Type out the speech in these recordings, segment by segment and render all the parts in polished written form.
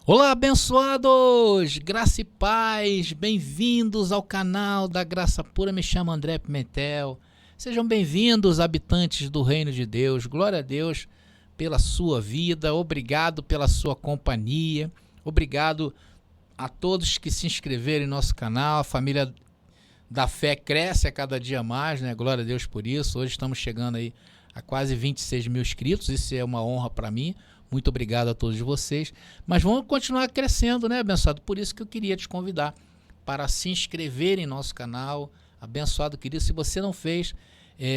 Olá, abençoados! Graça e paz, bem-vindos ao canal da Graça Pura. Me chamo André Pimentel. Sejam bem-vindos, habitantes do Reino de Deus. Glória a Deus pela sua vida, obrigado pela sua companhia, obrigado a todos que se inscreveram em nosso canal. A família da fé cresce a cada dia mais, né? Glória a Deus por isso. Hoje estamos chegando aí a quase 26 mil inscritos, isso é uma honra para mim. Muito obrigado a todos vocês, mas vamos continuar crescendo, né, abençoado? Por isso que eu queria te convidar para se inscrever em nosso canal, abençoado querido. Se você não fez,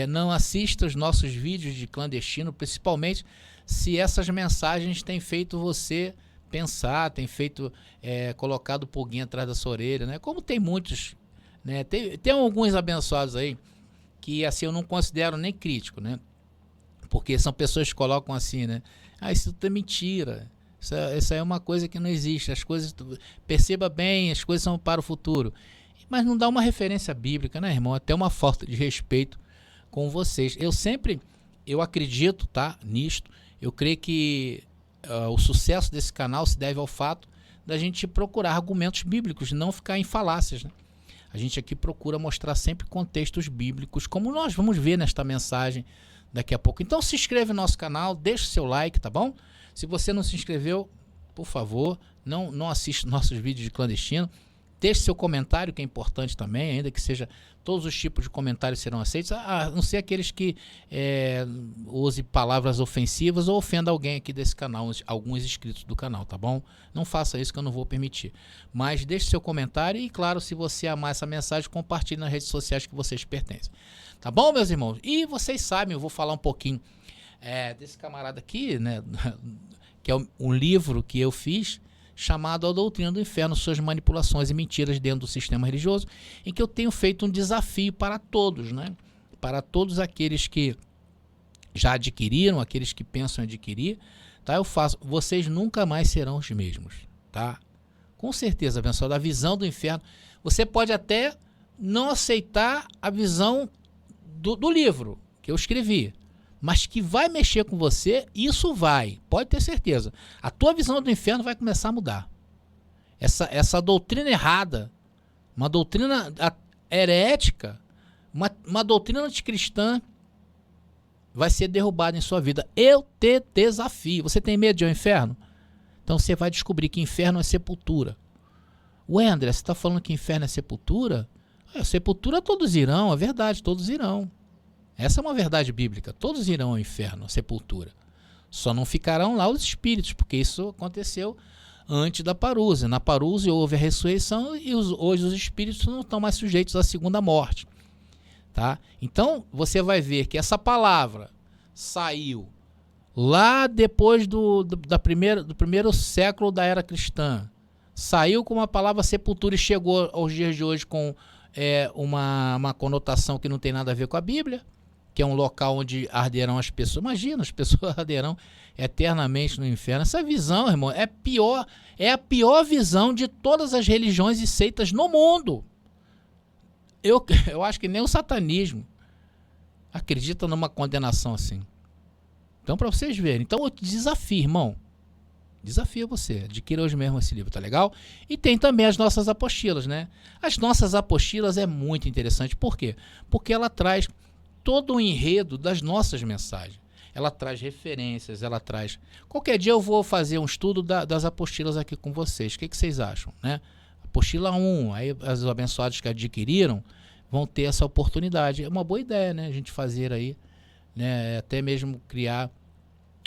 não assista os nossos vídeos de clandestino, principalmente se essas mensagens têm feito você pensar, têm feito, colocado o pulguinho atrás da sua orelha, né? Como tem muitos, né? Tem alguns abençoados aí que assim eu não considero nem crítico, né? Porque são pessoas que colocam assim, né? Ah, isso tudo é mentira. Isso aí é uma coisa que não existe. As coisas, perceba bem, as coisas são para o futuro. Mas não dá uma referência bíblica, né, irmão? Até uma falta de respeito com vocês. Eu acredito, tá, nisto. Eu creio que o sucesso desse canal se deve ao fato da gente procurar argumentos bíblicos, não ficar em falácias, né? A gente aqui procura mostrar sempre contextos bíblicos, como nós vamos ver nesta mensagem daqui a pouco. Então se inscreve no nosso canal, deixa o seu like, tá bom? Se você não se inscreveu, por favor, não assista nossos vídeos de clandestino. Deixe seu comentário, que é importante também, ainda que seja, todos os tipos de comentários serão aceitos, a não ser aqueles que use palavras ofensivas ou ofenda alguém aqui desse canal, alguns inscritos do canal, tá bom? Não faça isso que eu não vou permitir. Mas deixe seu comentário e, claro, se você amar essa mensagem, compartilhe nas redes sociais que vocês pertencem. Tá bom, meus irmãos? E vocês sabem, eu vou falar um pouquinho desse camarada aqui, né? Que é um livro que eu fiz, chamado A Doutrina do Inferno, Suas Manipulações e Mentiras Dentro do Sistema Religioso, em que eu tenho feito um desafio para todos, né? Para todos aqueles que já adquiriram, aqueles que pensam em adquirir, tá? Eu faço, vocês nunca mais serão os mesmos, tá? Com certeza, abençoado, a visão do inferno, você pode até não aceitar a visão do livro que eu escrevi, mas que vai mexer com você, isso vai, pode ter certeza. A tua visão do inferno vai começar a mudar. Essa doutrina errada, uma doutrina herética, uma doutrina anticristã, vai ser derrubada em sua vida. Eu te desafio. Você tem medo de ir ao inferno? Então você vai descobrir que inferno é sepultura. Ué, André, você está falando que inferno é sepultura? Sepultura todos irão, é verdade, todos irão. Essa é uma verdade bíblica, todos irão ao inferno, à sepultura. Só não ficarão lá os espíritos, porque isso aconteceu antes da parúzia. Na parúzia houve a ressurreição e hoje os espíritos não estão mais sujeitos à segunda morte. Tá? Então você vai ver que essa palavra saiu lá depois do primeiro século da era cristã. Saiu com uma palavra sepultura e chegou aos dias de hoje com uma conotação que não tem nada a ver com a Bíblia, que é um local onde arderão as pessoas. Imagina, as pessoas arderão eternamente no inferno. Essa visão, irmão, é a pior visão de todas as religiões e seitas no mundo. Eu acho que nem o satanismo acredita numa condenação assim. Então, para vocês verem. Então, eu te desafio, irmão. Desafio você, adquira hoje mesmo esse livro, tá legal? E tem também as nossas apostilas, né? As nossas apostilas é muito interessante, por quê? Porque ela traz todo o enredo das nossas mensagens. Ela traz referências, ela traz... Qualquer dia eu vou fazer um estudo das apostilas aqui com vocês, o que vocês acham, né? Apostila 1, aí os abençoados que adquiriram vão ter essa oportunidade. É uma boa ideia, né? A gente fazer aí, né? Até mesmo criar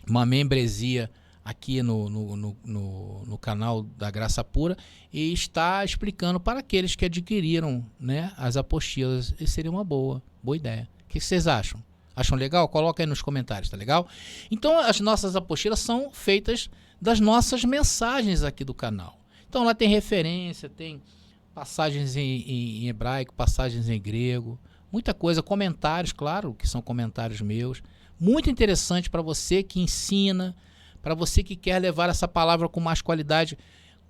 uma membresia aqui no canal da Graça Pura e está explicando para aqueles que adquiriram, né, as apostilas. Isso seria uma boa ideia. O que vocês acham? Acham legal? Coloca aí nos comentários, tá legal? Então as nossas apostilas são feitas das nossas mensagens aqui do canal. Então lá tem referência, tem passagens em hebraico, passagens em grego, muita coisa, comentários, claro, que são comentários meus. Muito interessante para você que ensina, para você que quer levar essa palavra com mais qualidade,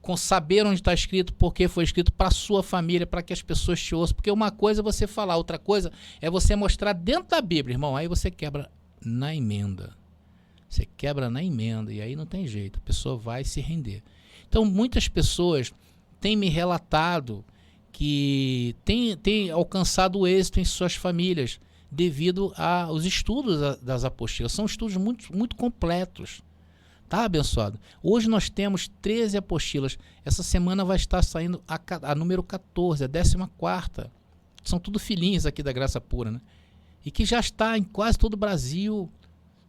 com saber onde está escrito, porque foi escrito para a sua família, para que as pessoas te ouçam. Porque uma coisa é você falar, outra coisa é você mostrar dentro da Bíblia, irmão. Aí você quebra na emenda. Você quebra na emenda e aí não tem jeito, a pessoa vai se render. Então, muitas pessoas têm me relatado que têm alcançado êxito em suas famílias devido aos estudos das apostilas. São estudos muito, muito completos. Tá, abençoado? Hoje nós temos 13 apostilas. Essa semana vai estar saindo a número 14, a 14ª. São tudo filhinhos aqui da Graça Pura, né? E que já está em quase todo o Brasil.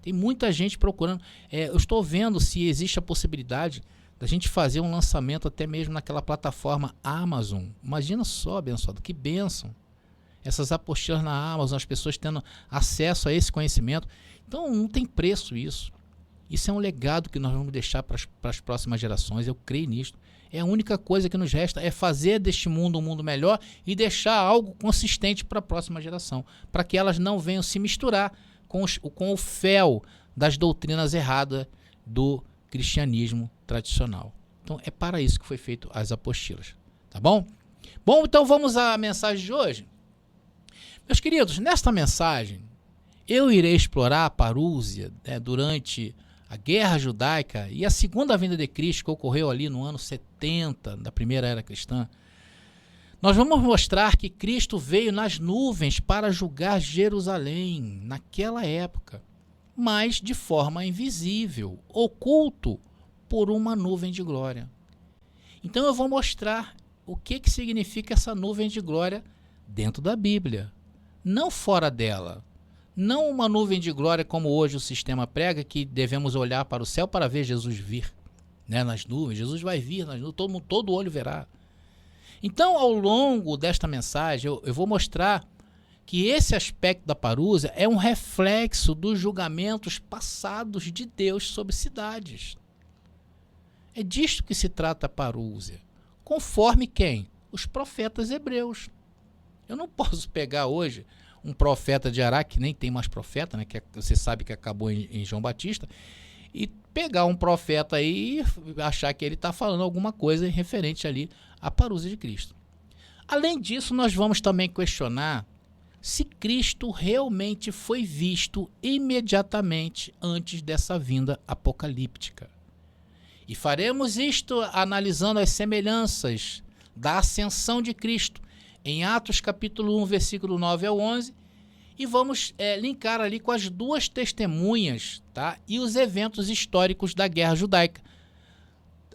Tem muita gente procurando. Eu estou vendo se existe a possibilidade da gente fazer um lançamento até mesmo naquela plataforma Amazon. Imagina só, abençoado, que bênção. Essas apostilas na Amazon, as pessoas tendo acesso a esse conhecimento. Então não tem preço isso. Isso é um legado que nós vamos deixar para as próximas gerações, eu creio nisso. A única coisa que nos resta é fazer deste mundo um mundo melhor e deixar algo consistente para a próxima geração, para que elas não venham se misturar com o fel das doutrinas erradas do cristianismo tradicional. Então é para isso que foi feito as apostilas, tá bom? Bom, então vamos à mensagem de hoje. Meus queridos, nesta mensagem eu irei explorar a parúzia durante a Guerra Judaica e a segunda vinda de Cristo, que ocorreu ali no ano 70 da primeira era cristã. Nós vamos mostrar que Cristo veio nas nuvens para julgar Jerusalém naquela época, mas de forma invisível, oculto por uma nuvem de glória. Então eu vou mostrar o que significa essa nuvem de glória dentro da Bíblia, não fora dela. Não uma nuvem de glória como hoje o sistema prega, que devemos olhar para o céu para ver Jesus vir, né, nas nuvens. Jesus vai vir nas nuvens, todo olho verá. Então, ao longo desta mensagem, eu vou mostrar que esse aspecto da parúzia é um reflexo dos julgamentos passados de Deus sobre cidades. É disto que se trata a parúzia. Conforme quem? Os profetas hebreus. Eu não posso pegar hoje um profeta de Ará, que nem tem mais profeta, né, que você sabe que acabou em João Batista, e pegar um profeta aí e achar que ele está falando alguma coisa referente ali à parúzia de Cristo. Além disso, nós vamos também questionar se Cristo realmente foi visto imediatamente antes dessa vinda apocalíptica. E faremos isto analisando as semelhanças da ascensão de Cristo em Atos capítulo 1, versículo 9 ao 11, e vamos linkar ali com as duas testemunhas, tá? E os eventos históricos da Guerra Judaica.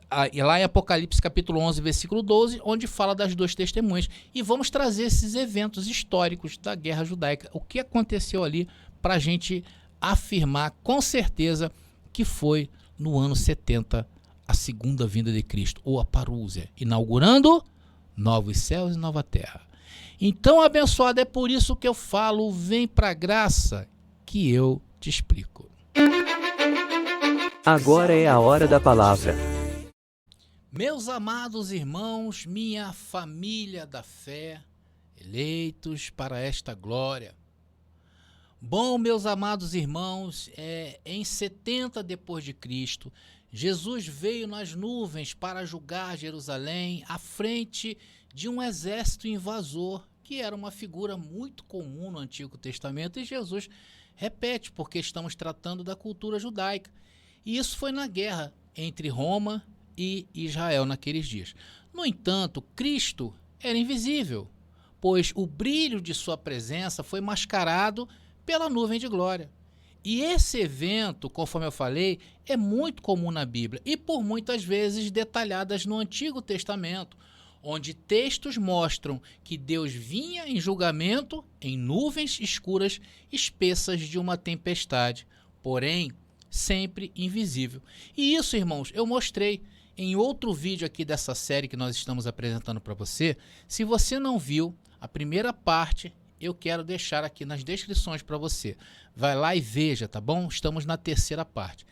Lá em Apocalipse capítulo 11, versículo 12, onde fala das duas testemunhas. E vamos trazer esses eventos históricos da Guerra Judaica, o que aconteceu ali, para a gente afirmar com certeza que foi no ano 70 a segunda vinda de Cristo, ou a parúzia, inaugurando novos céus e nova terra. Então, abençoado, é por isso que eu falo, vem pra graça que eu te explico. Agora é a hora da palavra. Meus amados irmãos, minha família da fé, eleitos para esta glória. Bom, meus amados irmãos, em 70 depois de Cristo, Jesus veio nas nuvens para julgar Jerusalém à frente de um exército invasor, que era uma figura muito comum no Antigo Testamento, e Jesus repete, porque estamos tratando da cultura judaica. E isso foi na guerra entre Roma e Israel naqueles dias. No entanto, Cristo era invisível, pois o brilho de sua presença foi mascarado pela nuvem de glória. E esse evento, conforme eu falei, é muito comum na Bíblia e por muitas vezes detalhadas no Antigo Testamento, onde textos mostram que Deus vinha em julgamento em nuvens escuras espessas de uma tempestade, porém sempre invisível. E isso, irmãos, eu mostrei em outro vídeo aqui dessa série que nós estamos apresentando para você. Se você não viu a primeira parte, eu quero deixar aqui nas descrições para você. Vai lá e veja, tá bom? Estamos na terceira parte.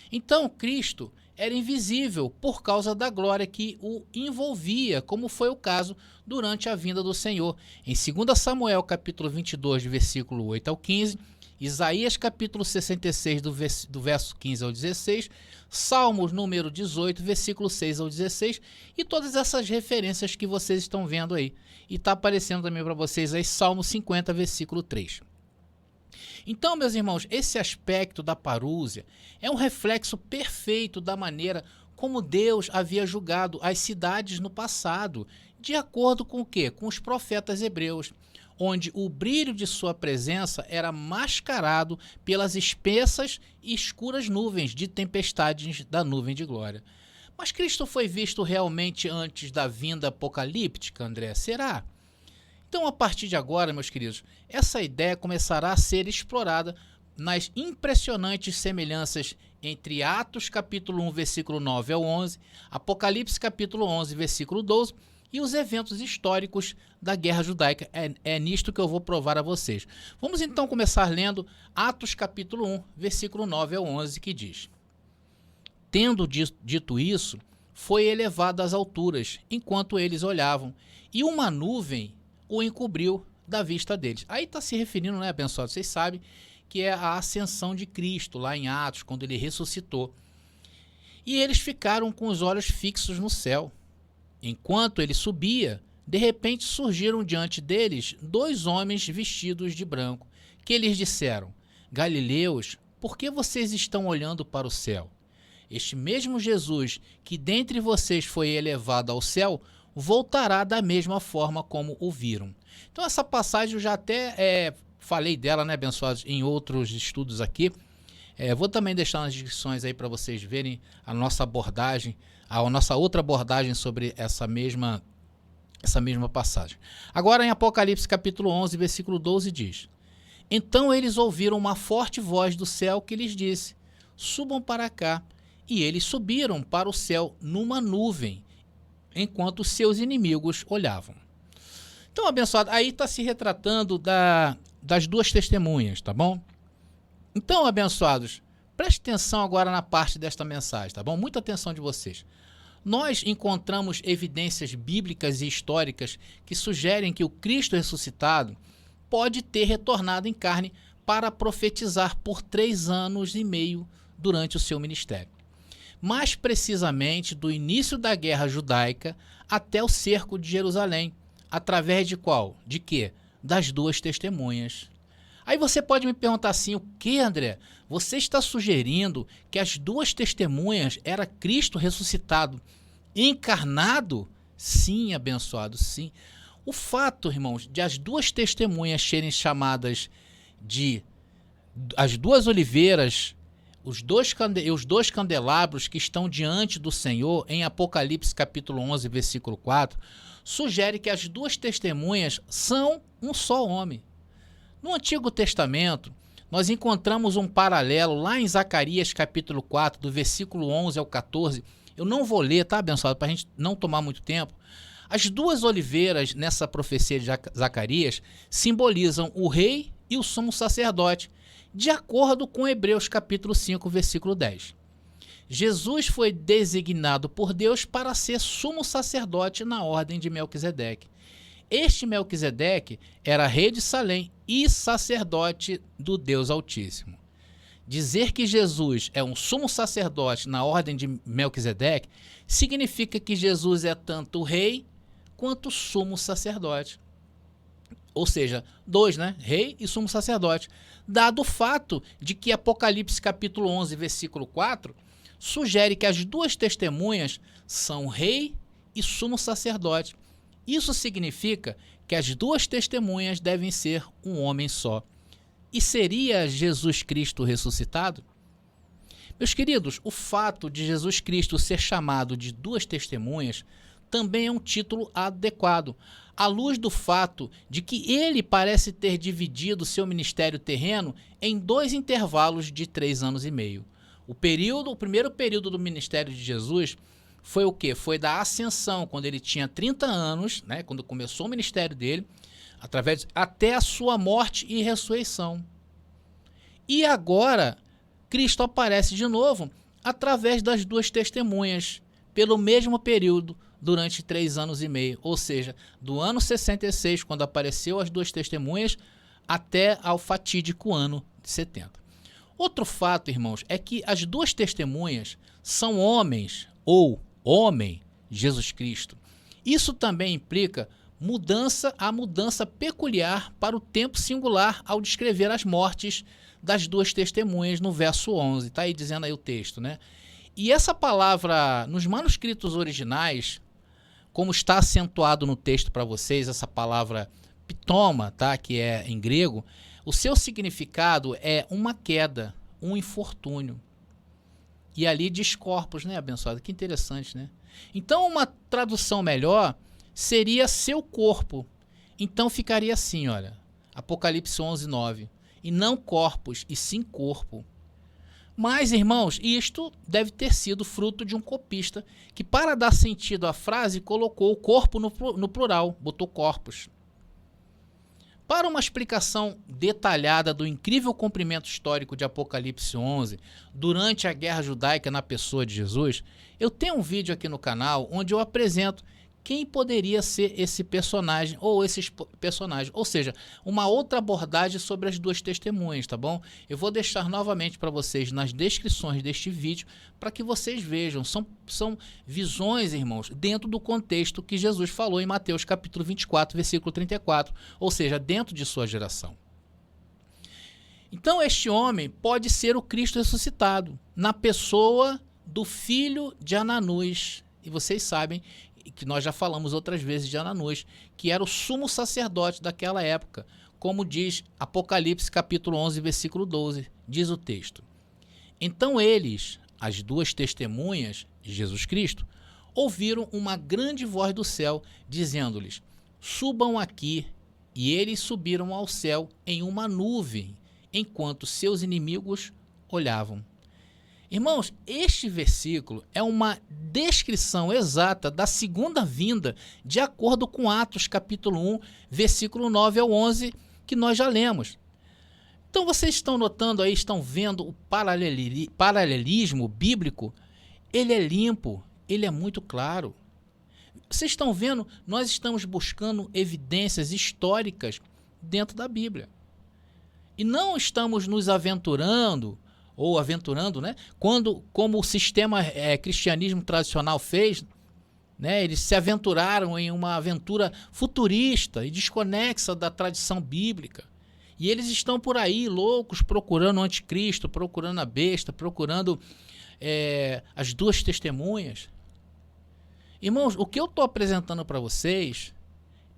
Então, Cristo era invisível por causa da glória que o envolvia, como foi o caso durante a vinda do Senhor. Em 2 Samuel, capítulo 22, versículo 8 ao 15, Isaías, capítulo 66, do verso 15 ao 16, Salmos, número 18, versículo 6 ao 16, e todas essas referências que vocês estão vendo aí. E está aparecendo também para vocês aí, Salmo 50, versículo 3. Então, meus irmãos, esse aspecto da parúzia é um reflexo perfeito da maneira como Deus havia julgado as cidades no passado, de acordo com o quê? Com os profetas hebreus, onde o brilho de sua presença era mascarado pelas espessas e escuras nuvens de tempestades da nuvem de glória. Mas Cristo foi visto realmente antes da vinda apocalíptica, André? Será? Então, a partir de agora, meus queridos, essa ideia começará a ser explorada nas impressionantes semelhanças entre Atos capítulo 1, versículo 9 ao 11, Apocalipse capítulo 11, versículo 12, e os eventos históricos da Guerra Judaica. É nisto que eu vou provar a vocês. Vamos então começar lendo Atos capítulo 1, versículo 9 ao 11, que diz: Tendo dito isso, foi elevado às alturas, enquanto eles olhavam, e uma nuvem o encobriu da vista deles. Aí está se referindo, né, abençoado? Vocês sabem que é a ascensão de Cristo, lá em Atos, quando ele ressuscitou. E eles ficaram com os olhos fixos no céu. Enquanto ele subia, de repente surgiram diante deles 2 homens vestidos de branco, que lhes disseram: Galileus, por que vocês estão olhando para o céu? Este mesmo Jesus, que dentre vocês foi elevado ao céu, voltará da mesma forma como o viram. Então essa passagem eu já até falei dela, né, abençoados, em outros estudos aqui. Vou também deixar nas descrições aí para vocês verem a nossa abordagem, a nossa outra abordagem sobre essa mesma passagem. Agora em Apocalipse capítulo 11, versículo 12 diz: Então eles ouviram uma forte voz do céu que lhes disse: Subam para cá. E eles subiram para o céu numa nuvem, enquanto seus inimigos olhavam. Então, abençoado, aí está se retratando das 2 testemunhas, tá bom? Então, abençoados, preste atenção agora na parte desta mensagem, tá bom? Muita atenção de vocês. Nós encontramos evidências bíblicas e históricas que sugerem que o Cristo ressuscitado pode ter retornado em carne para profetizar por 3 anos e meio durante o seu ministério. Mais precisamente do início da Guerra Judaica até o cerco de Jerusalém, através de qual? De quê? Das 2 testemunhas. Aí você pode me perguntar assim: o que, André? Você está sugerindo que as 2 testemunhas era Cristo ressuscitado, encarnado? Sim, abençoado, sim. O fato, irmãos, de as 2 testemunhas serem chamadas de as 2 oliveiras, os dois candelabros que estão diante do Senhor, em Apocalipse capítulo 11, versículo 4, sugere que as 2 testemunhas são um só homem. No Antigo Testamento, nós encontramos um paralelo lá em Zacarias capítulo 4, do versículo 11 ao 14. Eu não vou ler, tá, abençoado, para a gente não tomar muito tempo. As 2 oliveiras nessa profecia de Zacarias simbolizam o rei e o sumo sacerdote, de acordo com Hebreus capítulo 5, versículo 10. Jesus foi designado por Deus para ser sumo sacerdote na ordem de Melquisedeque. Este Melquisedeque era rei de Salém e sacerdote do Deus Altíssimo. Dizer que Jesus é um sumo sacerdote na ordem de Melquisedeque significa que Jesus é tanto rei quanto sumo sacerdote. Ou seja, 2, né? Rei e sumo sacerdote. Dado o fato de que Apocalipse capítulo 11, versículo 4, sugere que as 2 testemunhas são rei e sumo sacerdote. Isso significa que as 2 testemunhas devem ser um homem só. E seria Jesus Cristo ressuscitado? Meus queridos, o fato de Jesus Cristo ser chamado de 2 testemunhas também é um título adequado, à luz do fato de que ele parece ter dividido seu ministério terreno em 2 intervalos de 3 anos e meio. O primeiro período do ministério de Jesus foi o quê? Foi da ascensão, quando ele tinha 30 anos, né, quando começou o ministério dele, até a sua morte e ressurreição. E agora, Cristo aparece de novo através das 2 testemunhas, pelo mesmo período, durante 3 anos e meio, ou seja, do ano 66, quando apareceu as 2 testemunhas, até ao fatídico ano de 70. Outro fato, irmãos, é que as 2 testemunhas são homens, ou homem, Jesus Cristo. Isso também implica a mudança peculiar para o tempo singular ao descrever as mortes das 2 testemunhas no verso 11. Está aí dizendo aí o texto, né? E essa palavra, nos manuscritos originais, como está acentuado no texto para vocês, essa palavra ptoma, tá? Que é em grego, o seu significado é uma queda, um infortúnio. E ali diz corpos, né, abençoado? Que interessante, né? Então, uma tradução melhor seria seu corpo. Então, ficaria assim, olha, Apocalipse 11:9. E não corpos, e sim corpo. Mas, irmãos, isto deve ter sido fruto de um copista que, para dar sentido à frase, colocou o corpo no plural, botou corpos. Para uma explicação detalhada do incrível cumprimento histórico de Apocalipse 11 durante a Guerra Judaica na pessoa de Jesus, eu tenho um vídeo aqui no canal onde eu apresento quem poderia ser esse personagem ou esses personagens, ou seja, uma outra abordagem sobre as duas testemunhas, tá bom? Eu vou deixar novamente para vocês nas descrições deste vídeo para que vocês vejam. São visões, irmãos, dentro do contexto que Jesus falou em Mateus capítulo 24, versículo 34, ou seja, dentro de sua geração. Então este homem pode ser o Cristo ressuscitado, na pessoa do filho de Ananus. E vocês sabem que nós já falamos outras vezes de Ananus, que era o sumo sacerdote daquela época, como diz Apocalipse capítulo 11, versículo 12, diz o texto. Então eles, as duas testemunhas de Jesus Cristo, ouviram uma grande voz do céu, dizendo-lhes, subam aqui, e eles subiram ao céu em uma nuvem, enquanto seus inimigos olhavam. Irmãos, este versículo é uma descrição exata da segunda vinda, de acordo com Atos capítulo 1, versículo 9 ao 11, que nós já lemos. Então vocês estão notando aí, estão vendo o paralelismo bíblico? Ele é limpo, ele é muito claro. Vocês estão vendo, nós estamos buscando evidências históricas dentro da Bíblia. E não estamos nos aventurando, né? Como o sistema cristianismo tradicional fez, né? Eles se aventuraram em uma aventura futurista e desconexa da tradição bíblica. E eles estão por aí loucos, procurando o anticristo, procurando a besta, procurando as duas testemunhas. Irmãos, o que eu estou apresentando para vocês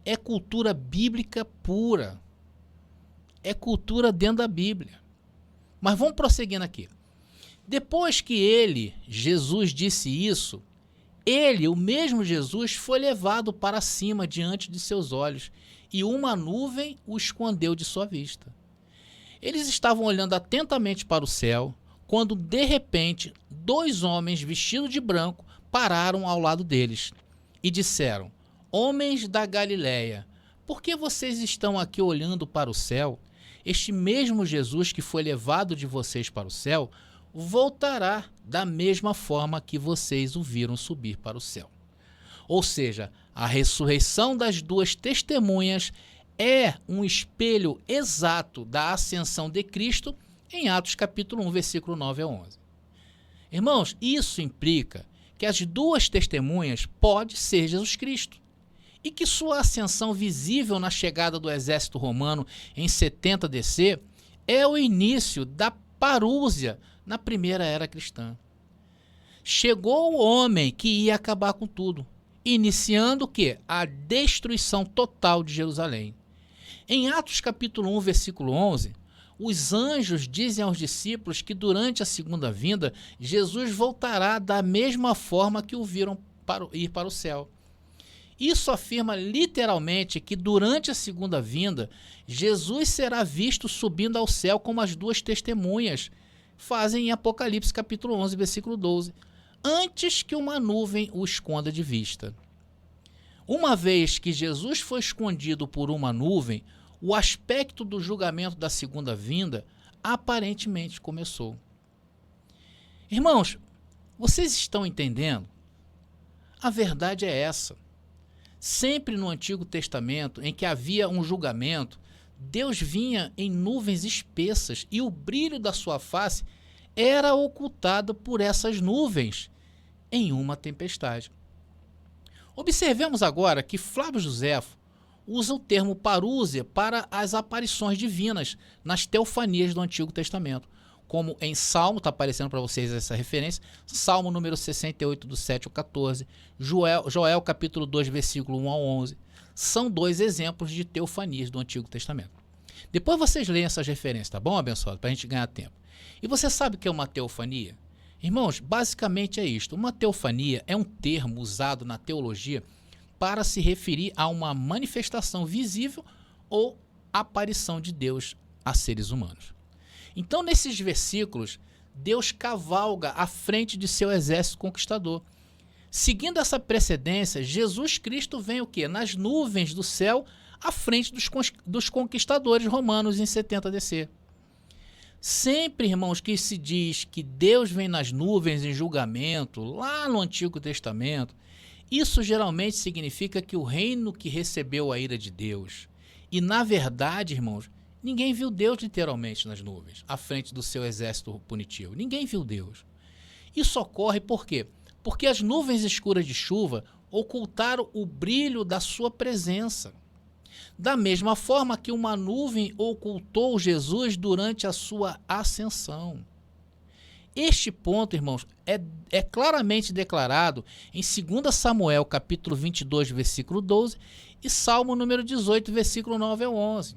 é cultura bíblica pura. É cultura dentro da Bíblia. Mas vamos prosseguindo aqui. Depois que Jesus, disse isso, o mesmo Jesus, foi levado para cima diante de seus olhos, e uma nuvem o escondeu de sua vista. Eles estavam olhando atentamente para o céu, quando de repente 2 homens vestidos de branco pararam ao lado deles e disseram, homens da Galileia, por que vocês estão aqui olhando para o céu? Este mesmo Jesus que foi levado de vocês para o céu, voltará da mesma forma que vocês o viram subir para o céu. Ou seja, a ressurreição das duas testemunhas é um espelho exato da ascensão de Cristo em Atos capítulo 1, versículo 9 a 11. Irmãos, isso implica que as duas testemunhas pode ser Jesus Cristo, e que sua ascensão visível na chegada do exército romano em 70 DC é o início da parúzia na primeira era cristã. Chegou o homem que ia acabar com tudo, iniciando o quê? A destruição total de Jerusalém. Em Atos capítulo 1, versículo 11, os anjos dizem aos discípulos que durante a segunda vinda, Jesus voltará da mesma forma que o viram ir para o céu. Isso afirma literalmente que durante a segunda vinda, Jesus será visto subindo ao céu como as duas testemunhas fazem em Apocalipse capítulo 11, versículo 12, antes que uma nuvem o esconda de vista. Uma vez que Jesus foi escondido por uma nuvem, o aspecto do julgamento da segunda vinda aparentemente começou. Irmãos, vocês estão entendendo? A verdade é essa. Sempre no Antigo Testamento, em que havia um julgamento, Deus vinha em nuvens espessas e o brilho da sua face era ocultado por essas nuvens em uma tempestade. Observemos agora que Flávio Joséfo usa o termo parúzia para as aparições divinas nas teofanias do Antigo Testamento, como em Salmo, está aparecendo para vocês essa referência, Salmo número 68, do 7 ao 14, Joel capítulo 2, versículo 1 ao 11, são dois exemplos de teofanias do Antigo Testamento. Depois vocês leem essas referências, tá bom, abençoado? Para a gente ganhar tempo. E você sabe o que é uma teofania? Irmãos, basicamente é isto. Uma teofania é um termo usado na teologia para se referir a uma manifestação visível ou aparição de Deus a seres humanos. Então, nesses versículos, Deus cavalga à frente de seu exército conquistador. Seguindo essa precedência, Jesus Cristo vem o quê? Nas nuvens do céu, à frente dos conquistadores romanos em 70 DC. Sempre, irmãos, que se diz que Deus vem nas nuvens em julgamento, lá no Antigo Testamento, isso geralmente significa que o reino que recebeu a ira de Deus. E, na verdade, irmãos, ninguém viu Deus literalmente nas nuvens, à frente do seu exército punitivo. Ninguém viu Deus. Isso ocorre por quê? Porque as nuvens escuras de chuva ocultaram o brilho da sua presença. Da mesma forma que uma nuvem ocultou Jesus durante a sua ascensão. Este ponto, irmãos, é claramente declarado em 2 Samuel, capítulo 22, versículo 12, e Salmo número 18, versículo 9 ao 11.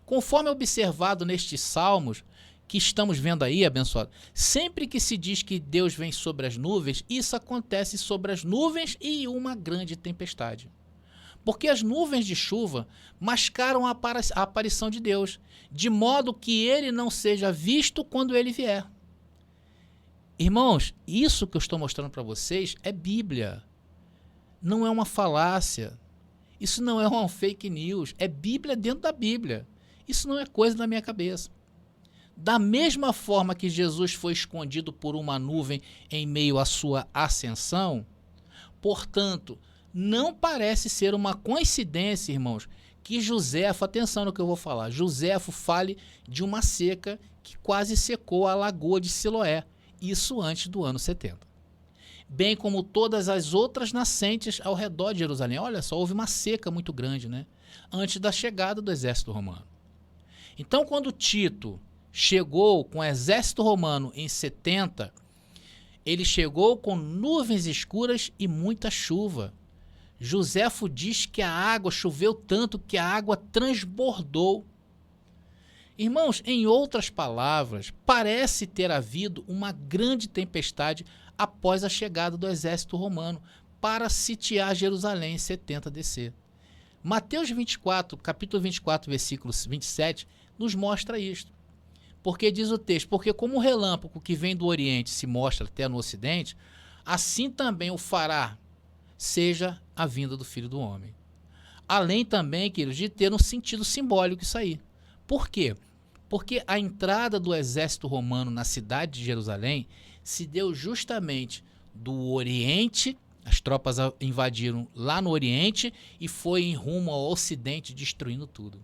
Conforme observado nestes salmos que estamos vendo aí, abençoado, sempre que se diz que Deus vem sobre as nuvens, isso acontece sobre as nuvens e uma grande tempestade. Porque as nuvens de chuva mascaram a aparição de Deus, de modo que ele não seja visto quando ele vier. Irmãos, isso que eu estou mostrando para vocês é Bíblia. Não é uma falácia. Isso não é uma fake news. É Bíblia dentro da Bíblia. Isso não é coisa da minha cabeça. Da mesma forma que Jesus foi escondido por uma nuvem em meio à sua ascensão, portanto, não parece ser uma coincidência, irmãos, que Joséfo, atenção no que eu vou falar, Joséfo fale de uma seca que quase secou a lagoa de Siloé, isso antes do ano 70. Bem como todas as outras nascentes ao redor de Jerusalém. Olha só, houve uma seca muito grande, né? Antes da chegada do exército romano. Então, quando Tito chegou com o exército romano em 70, ele chegou com nuvens escuras e muita chuva. Joséfo diz que a água choveu tanto que a água transbordou. Irmãos, em outras palavras, parece ter havido uma grande tempestade após a chegada do exército romano para sitiar Jerusalém em 70 DC. Mateus 24, capítulo 24, versículo 27, nos mostra isto. Porque diz o texto, porque como o relâmpago que vem do Oriente se mostra até no Ocidente, assim também o fará, seja a vinda do Filho do Homem. Além também, queridos, de ter um sentido simbólico isso aí. Por quê? Porque a entrada do exército romano na cidade de Jerusalém se deu justamente do Oriente, as tropas invadiram lá no Oriente e foi em rumo ao Ocidente, destruindo tudo.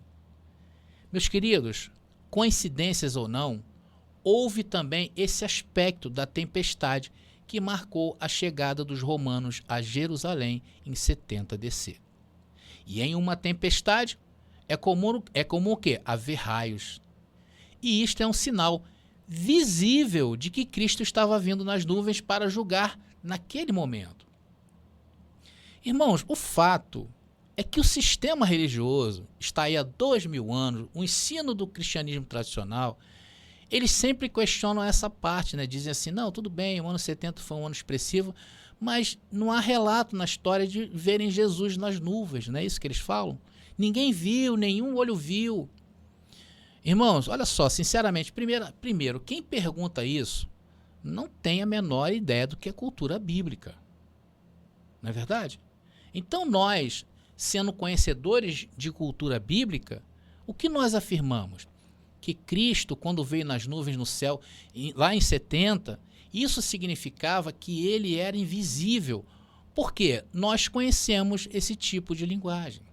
Meus queridos, coincidências ou não, houve também esse aspecto da tempestade que marcou a chegada dos romanos a Jerusalém em 70 DC. E em uma tempestade é comum o quê? Haver raios. E isto é um sinal visível de que Cristo estava vindo nas nuvens para julgar naquele momento. Irmãos, o fato é que o sistema religioso está aí há 2000 anos, o ensino do cristianismo tradicional, eles sempre questionam essa parte, né? Dizem assim, não, tudo bem, o ano 70 foi um ano expressivo, mas não há relato na história de verem Jesus nas nuvens, não é isso que eles falam? Ninguém viu, nenhum olho viu. Irmãos, olha só, sinceramente, primeiro, quem pergunta isso não tem a menor ideia do que é cultura bíblica. Não é verdade? Então nós, sendo conhecedores de cultura bíblica, o que nós afirmamos? Que Cristo, quando veio nas nuvens no céu, lá em 70, isso significava que ele era invisível. Por quê? Nós conhecemos esse tipo de linguagem.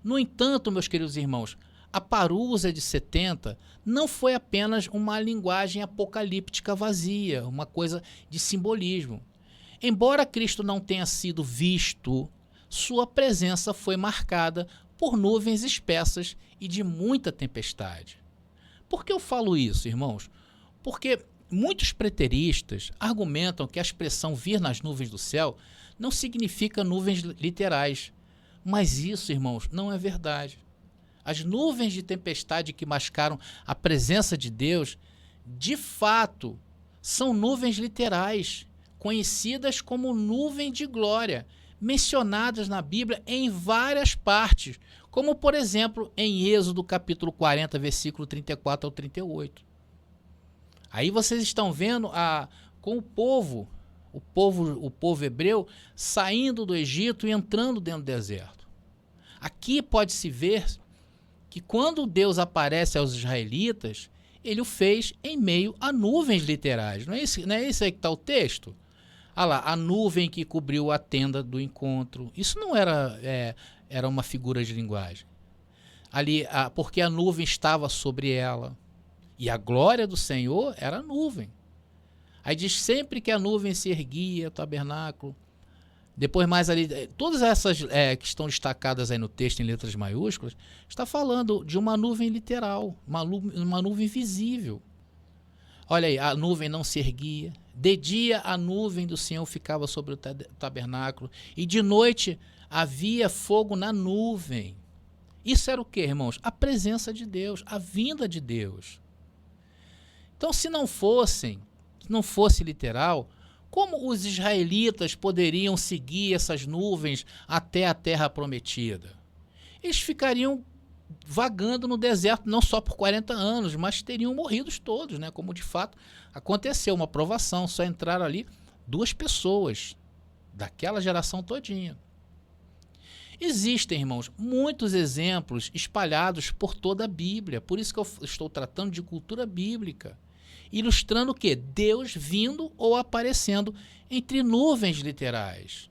No entanto, meus queridos irmãos, a parousia de 70 não foi apenas uma linguagem apocalíptica vazia, uma coisa de simbolismo. Embora Cristo não tenha sido visto, sua presença foi marcada por nuvens espessas e de muita tempestade. Por que eu falo isso, irmãos? Porque muitos preteristas argumentam que a expressão vir nas nuvens do céu não significa nuvens literais. Mas isso, irmãos, não é verdade. As nuvens de tempestade que mascaram a presença de Deus, de fato, são nuvens literais, conhecidas como nuvem de glória, mencionadas na Bíblia em várias partes, como, por exemplo, em Êxodo capítulo 40, versículo 34 ao 38. Aí vocês estão vendo com o povo hebreu saindo do Egito e entrando dentro do deserto. Aqui pode-se ver que quando Deus aparece aos israelitas, ele o fez em meio a nuvens literais. Não é isso aí que está o texto? Ah lá, a nuvem que cobriu a tenda do encontro. Isso não era uma figura de linguagem. Ali, porque a nuvem estava sobre ela. E a glória do Senhor era a nuvem. Aí diz sempre que a nuvem se erguia, o tabernáculo. Depois mais ali, todas essas que estão destacadas aí no texto em letras maiúsculas, está falando de uma nuvem literal, uma nuvem visível. Olha aí, a nuvem não se erguia. De dia a nuvem do Senhor ficava sobre o tabernáculo e de noite havia fogo na nuvem. Isso era o que, irmãos? A presença de Deus, a vinda de Deus. Então, se não fosse literal, como os israelitas poderiam seguir essas nuvens até a terra prometida? Eles ficariam vagando no deserto não só por 40 anos, mas teriam morrido todos, né? Como de fato aconteceu, uma provação, só entraram ali 2 pessoas daquela geração todinha. Existem, irmãos, muitos exemplos espalhados por toda a Bíblia, por isso que eu estou tratando de cultura bíblica, ilustrando o quê? Deus vindo ou aparecendo entre nuvens literais.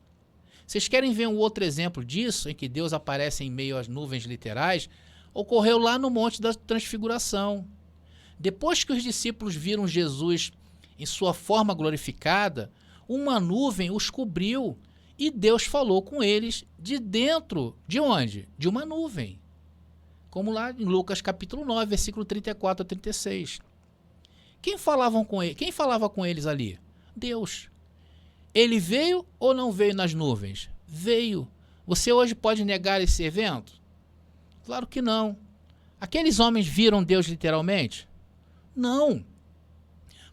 Vocês querem ver um outro exemplo disso, em que Deus aparece em meio às nuvens literais? Ocorreu lá no Monte da Transfiguração. Depois que os discípulos viram Jesus em sua forma glorificada, uma nuvem os cobriu e Deus falou com eles de dentro, de onde? De uma nuvem. Como lá em Lucas capítulo 9, versículo 34 a 36. Quem falava com eles ali? Deus. Ele veio ou não veio nas nuvens? Veio. Você hoje pode negar esse evento? Claro que não. Aqueles homens viram Deus literalmente? Não.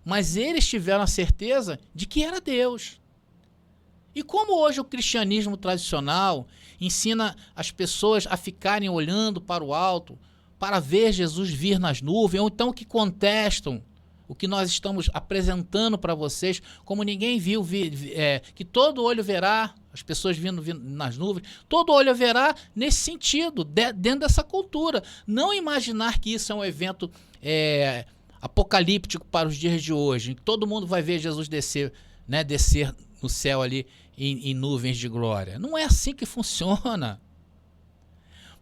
Mas eles tiveram a certeza de que era Deus. E como hoje o cristianismo tradicional ensina as pessoas a ficarem olhando para o alto, para ver Jesus vir nas nuvens, ou então que contestam o que nós estamos apresentando para vocês, como ninguém viu, que todo olho verá, as pessoas vindo nas nuvens, todo olho verá nesse sentido, dentro dessa cultura. Não imaginar que isso é um evento apocalíptico para os dias de hoje, em que todo mundo vai ver Jesus descer no céu ali em nuvens de glória. Não é assim que funciona.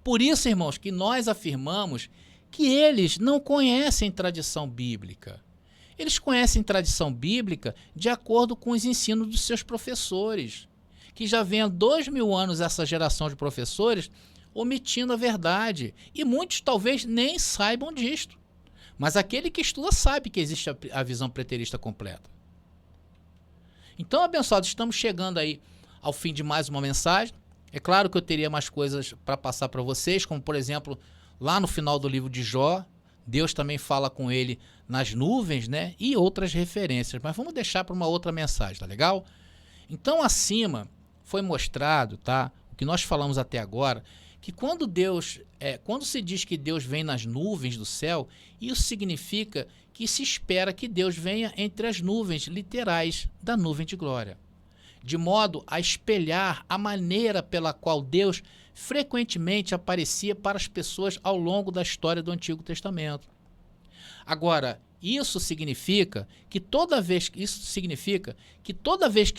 Por isso, irmãos, que nós afirmamos que eles não conhecem tradição bíblica. Eles conhecem tradição bíblica de acordo com os ensinos dos seus professores, que já vem há 2000 anos essa geração de professores omitindo a verdade. E muitos talvez nem saibam disto. Mas aquele que estuda sabe que existe a visão preterista completa. Então, abençoados, estamos chegando aí ao fim de mais uma mensagem. É claro que eu teria mais coisas para passar para vocês, como por exemplo, lá no final do livro de Jó, Deus também fala com ele nas nuvens, né? E outras referências. Mas vamos deixar para uma outra mensagem, tá legal? Então, acima foi mostrado, tá? O que nós falamos até agora, que quando se diz que Deus vem nas nuvens do céu, isso significa que se espera que Deus venha entre as nuvens literais da nuvem de glória, de modo a espelhar a maneira pela qual Deus frequentemente aparecia para as pessoas ao longo da história do Antigo Testamento. Agora, isso significa que toda vez que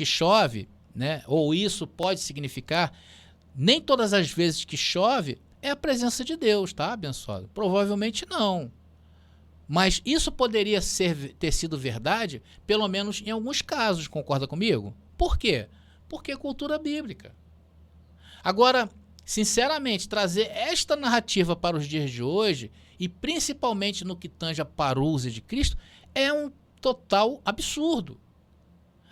chove, né, ou isso pode significar, nem todas as vezes que chove é a presença de Deus, tá, abençoado? Provavelmente não. Mas isso poderia ter sido verdade, pelo menos em alguns casos, concorda comigo? Por quê? Porque é cultura bíblica. Agora, sinceramente, trazer esta narrativa para os dias de hoje, e principalmente no que tange a parúzia de Cristo, é um total absurdo.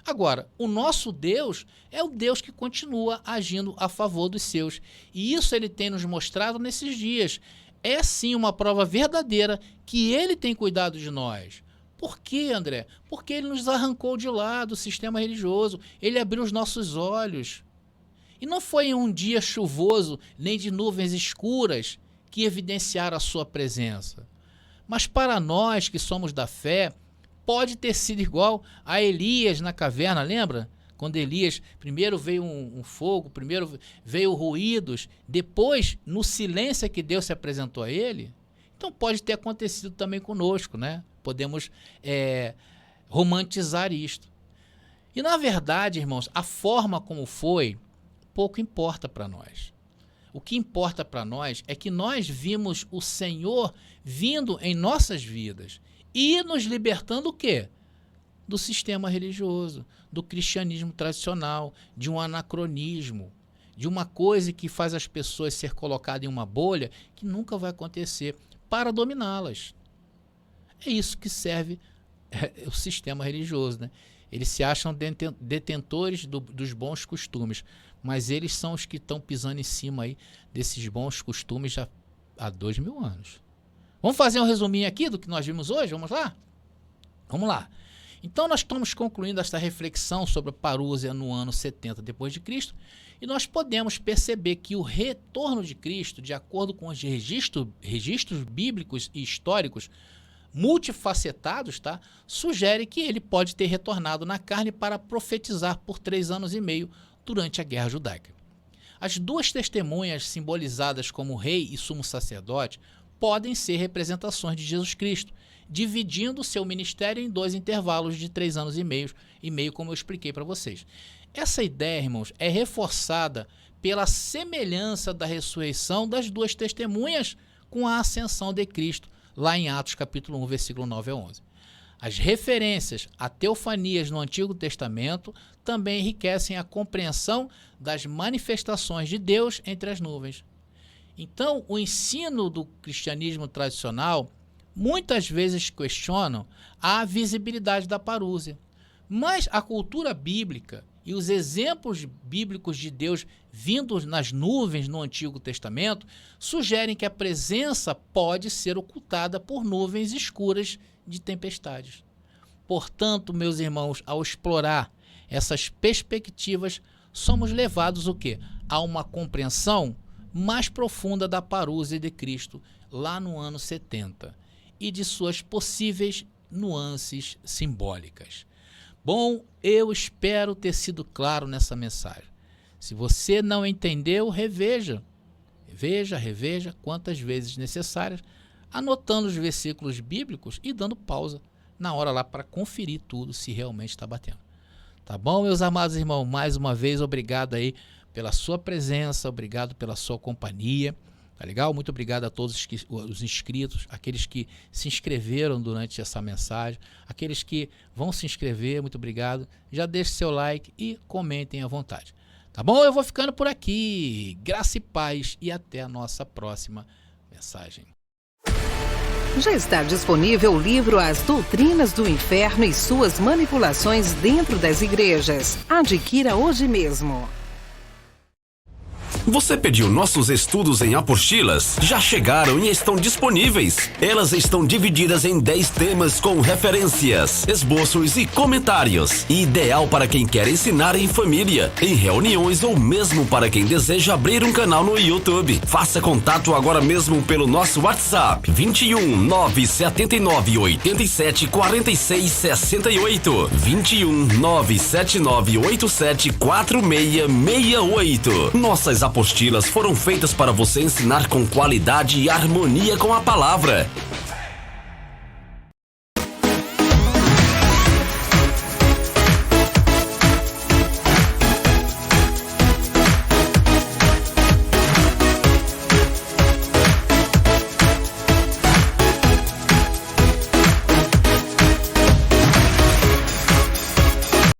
Agora, o nosso Deus é o Deus que continua agindo a favor dos seus. E isso ele tem nos mostrado nesses dias. É sim uma prova verdadeira que ele tem cuidado de nós. Por quê, André? Porque ele nos arrancou de lá do sistema religioso. Ele abriu os nossos olhos. E não foi em um dia chuvoso, nem de nuvens escuras, que evidenciaram a sua presença. Mas para nós que somos da fé, pode ter sido igual a Elias na caverna, lembra? Quando Elias, primeiro veio um fogo, primeiro veio ruídos, depois, no silêncio que Deus se apresentou a ele. Então pode ter acontecido também conosco, né? Podemos romantizar isto. E na verdade, irmãos, a forma como foi, pouco importa para nós. O que importa para nós é que nós vimos o Senhor vindo em nossas vidas e nos libertando o quê? Do sistema religioso, do cristianismo tradicional, de um anacronismo, de uma coisa que faz as pessoas ser colocadas em uma bolha que nunca vai acontecer, para dominá-las. É isso que serve o sistema religioso, né? Eles se acham detentores dos bons costumes, mas eles são os que estão pisando em cima aí desses bons costumes já há 2000 anos. Vamos fazer um resuminho aqui do que nós vimos hoje? Vamos lá? Vamos lá. Então nós estamos concluindo esta reflexão sobre a parúzia no ano 70 depois de Cristo, e nós podemos perceber que o retorno de Cristo, de acordo com os registros bíblicos e históricos multifacetados, tá, sugere que ele pode ter retornado na carne para profetizar por 3 anos e meio durante a Guerra Judaica. As duas testemunhas simbolizadas como rei e sumo sacerdote podem ser representações de Jesus Cristo, dividindo seu ministério em 2 intervalos de 3 anos e meio, como eu expliquei para vocês. Essa ideia, irmãos, é reforçada pela semelhança da ressurreição das duas testemunhas com a ascensão de Cristo, lá em Atos capítulo 1, versículo 9 a 11. As referências a teofanias no Antigo Testamento também enriquecem a compreensão das manifestações de Deus entre as nuvens. Então, o ensino do cristianismo tradicional muitas vezes questionam a visibilidade da parúzia, mas a cultura bíblica e os exemplos bíblicos de Deus vindos nas nuvens no Antigo Testamento sugerem que a presença pode ser ocultada por nuvens escuras de tempestades. Portanto, meus irmãos, ao explorar essas perspectivas, somos levados o quê? A uma compreensão mais profunda da parúzia de Cristo lá no ano 70 e de suas possíveis nuances simbólicas. Bom, eu espero ter sido claro nessa mensagem. Se você não entendeu, reveja quantas vezes necessárias, anotando os versículos bíblicos e dando pausa na hora lá para conferir tudo se realmente está batendo. Tá bom, meus amados irmãos? Mais uma vez, obrigado aí pela sua presença, obrigado pela sua companhia. Tá legal? Muito obrigado a todos os inscritos, aqueles que se inscreveram durante essa mensagem, aqueles que vão se inscrever, muito obrigado. Já deixe seu like e comentem à vontade. Tá bom? Eu vou ficando por aqui. Graça e paz e até a nossa próxima mensagem. Já está disponível o livro As Doutrinas do Inferno e Suas Manipulações Dentro das Igrejas. Adquira hoje mesmo. Você pediu nossos estudos em apostilas? Já chegaram e estão disponíveis. Elas estão divididas em 10 temas com referências, esboços e comentários. Ideal para quem quer ensinar em família, em reuniões ou mesmo para quem deseja abrir um canal no YouTube. Faça contato agora mesmo pelo nosso WhatsApp 21 979 87 46 68 21 979 87 4668. Nossas apostilas foram feitas para você ensinar com qualidade e harmonia com a palavra.